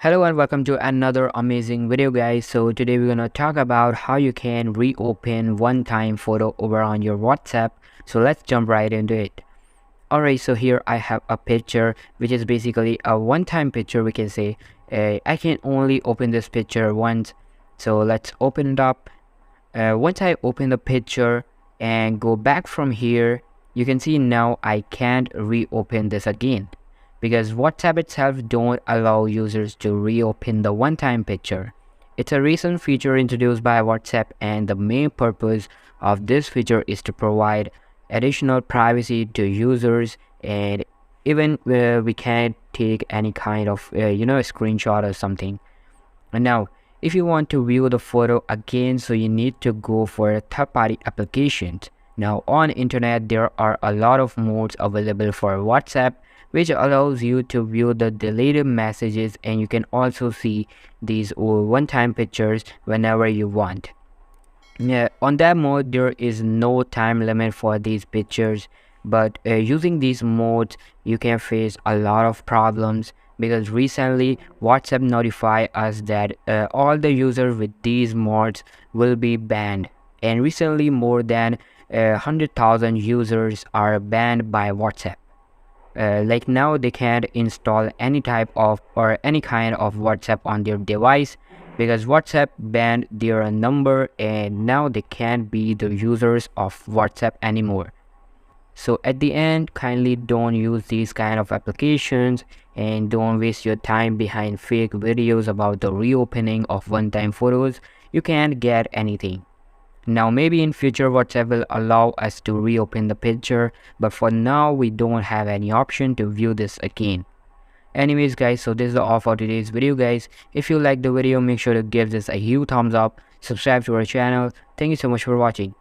Hello and welcome to another amazing video guys. So today we're gonna talk about how you can reopen one-time photo over on your WhatsApp. So let's jump right into it. Alright, so here I have a picture which is basically a one-time picture, we can say. I can only open this picture once. So let's open it up. Once I open the picture and go back from here, you can see now I can't reopen this again because WhatsApp itself don't allow users to reopen the one-time picture. It's a recent feature introduced by WhatsApp, and the main purpose of this feature is to provide additional privacy to users, and even we can't take any kind of screenshot or something. And now if you want to view the photo again, so you need to go for third-party applications. Now on internet there are a lot of modes available for WhatsApp, which allows you to view the deleted messages, and you can also see these one-time pictures whenever you want. Yeah, on that mode there is no time limit for these pictures, but using these modes you can face a lot of problems because recently WhatsApp notified us that all the users with these mods will be banned, and recently more than 100,000 users are banned by WhatsApp. Like now they can't install any type of or any kind of WhatsApp on their device because WhatsApp banned their number, and now they can't be the users of WhatsApp anymore. So at the end, kindly don't use these kind of applications and don't waste your time behind fake videos about the reopening of one-time photos. You can't get anything. Now maybe in future WhatsApp will allow us to reopen the picture, but for now we don't have any option to view this again. Anyways guys, so this is all for today's video guys. If you like the video, make sure to give this a huge thumbs up, subscribe to our channel. Thank you so much for watching.